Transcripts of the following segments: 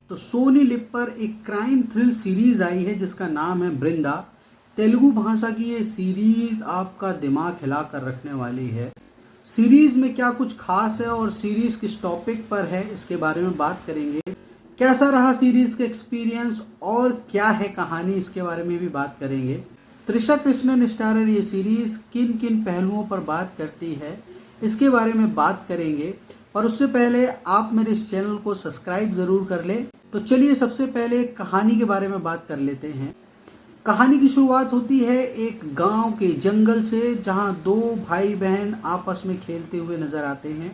तो सोनी लिव पर एक क्राइम थ्रिल सीरीज आई है जिसका नाम है बृंदा। तेलुगु भाषा की ये सीरीज आपका दिमाग हिला कर रखने वाली है। सीरीज में क्या कुछ खास है और सीरीज किस टॉपिक पर है इसके बारे में बात करेंगे। कैसा रहा सीरीज का एक्सपीरियंस और क्या है कहानी इसके बारे में भी बात करेंगे। त्रिशा कृष्णन स्टारर ये सीरीज किन किन पहलुओं पर बात करती है इसके बारे में बात करेंगे। पर उससे पहले आप मेरे इस चैनल को सब्सक्राइब जरूर कर लें। तो चलिए सबसे पहले कहानी के बारे में बात कर लेते हैं। कहानी की शुरुआत होती है एक गांव के जंगल से जहां दो भाई बहन आपस में खेलते हुए नजर आते हैं।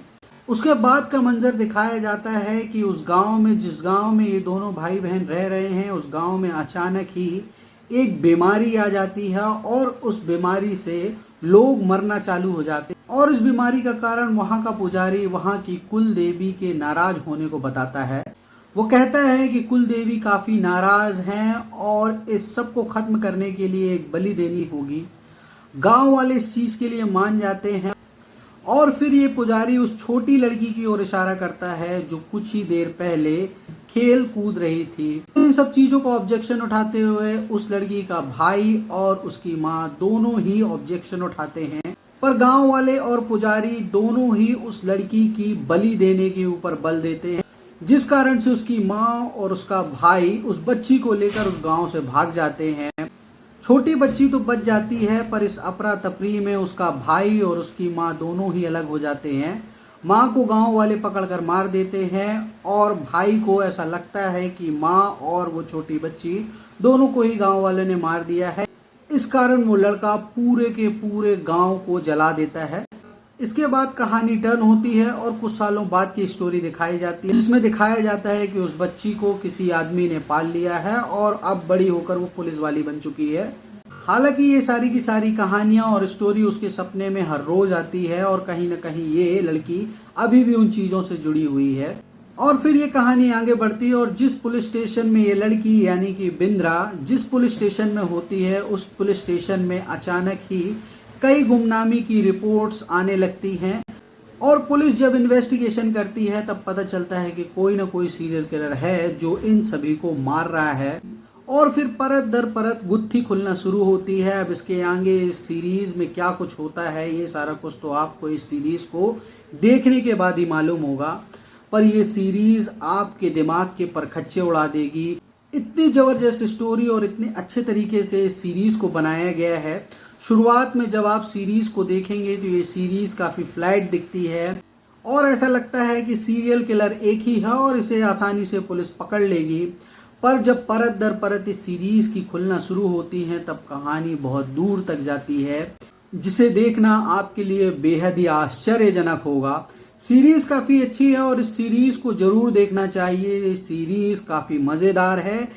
उसके बाद का मंजर दिखाया जाता है कि उस गांव में जिस गांव में ये दोनों भाई बहन रह रहे हैं उस गांव में अचानक ही एक बीमारी आ जाती है और उस बीमारी से लोग मरना चालू हो जाते हैं। और इस बीमारी का कारण वहां का पुजारी वहां की कुल देवी के नाराज होने को बताता है। वो कहता है कि कुल देवी काफी नाराज हैं और इस सब को खत्म करने के लिए एक बलि देनी होगी। गांव वाले इस चीज के लिए मान जाते हैं और फिर ये पुजारी उस छोटी लड़की की ओर इशारा करता है जो कुछ ही देर पहले खेल कूद रही थी। इन सब चीजों का ऑब्जेक्शन उठाते हुए उस लड़की का भाई और उसकी माँ दोनों ही ऑब्जेक्शन उठाते हैं। पर गांव वाले और पुजारी दोनों ही उस लड़की की बलि देने के ऊपर बल देते हैं, जिस कारण से उसकी माँ और उसका भाई उस बच्ची को लेकर उस गांव से भाग जाते हैं। छोटी बच्ची तो बच जाती है पर इस अफरा तफरी में उसका भाई और उसकी माँ दोनों ही अलग हो जाते हैं। माँ को गांव वाले पकड़कर मार देते हैं और भाई को ऐसा लगता है कि माँ और वो छोटी बच्ची दोनों को ही गांव वाले ने मार दिया है। इस कारण वो लड़का पूरे के पूरे गांव को जला देता है। इसके बाद कहानी टर्न होती है और कुछ सालों बाद की स्टोरी दिखाई जाती है जिसमें दिखाया जाता है कि उस बच्ची को किसी आदमी ने पाल लिया है और अब बड़ी होकर वो पुलिस वाली बन चुकी है। हालांकि ये सारी की सारी कहानियां और स्टोरी उसके सपने में हर रोज आती है और कहीं ना कहीं ये लड़की अभी भी उन चीजों से जुड़ी हुई है। और फिर ये कहानी आगे बढ़ती है और जिस पुलिस स्टेशन में ये लड़की यानी कि बिंद्रा जिस पुलिस स्टेशन में होती है उस पुलिस स्टेशन में अचानक ही कई गुमनामी की रिपोर्ट्स आने लगती हैं और पुलिस जब इन्वेस्टिगेशन करती है तब पता चलता है कि कोई ना कोई सीरियल किलर है जो इन सभी को मार रहा है। और फिर परत दर परत गुत्थी खुलना शुरू होती है। अब इसके आगे इस सीरीज में क्या कुछ होता है ये सारा कुछ तो आपको इस सीरीज को देखने के बाद ही मालूम होगा। पर ये सीरीज आपके दिमाग के परखच्चे उड़ा देगी। इतनी जबरदस्त स्टोरी और इतने अच्छे तरीके से इस सीरीज को बनाया गया है। शुरुआत में जब आप सीरीज को देखेंगे तो ये सीरीज काफी फ्लैट दिखती है और ऐसा लगता है कि सीरियल किलर एक ही है और इसे आसानी से पुलिस पकड़ लेगी। पर जब परत दर परत इस सीरीज की खुलना शुरू होती है तब कहानी बहुत दूर तक जाती है जिसे देखना आपके लिए बेहद ही आश्चर्यजनक होगा। सीरीज काफी अच्छी है और इस सीरीज को जरूर देखना चाहिए। ये सीरीज काफी मजेदार है।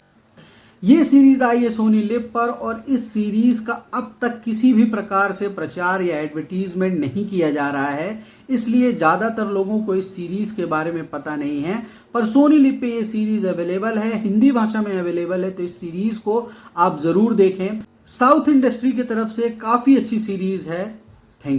ये सीरीज आई है सोनी लिव पर और इस सीरीज का अब तक किसी भी प्रकार से प्रचार या एडवर्टीजमेंट नहीं किया जा रहा है, इसलिए ज्यादातर लोगों को इस सीरीज के बारे में पता नहीं है। पर सोनी लिव पे ये सीरीज अवेलेबल है, हिंदी भाषा में अवेलेबल है, तो इस सीरीज को आप जरूर देखें। साउथ इंडस्ट्री की तरफ से काफी अच्छी सीरीज है। Thank you.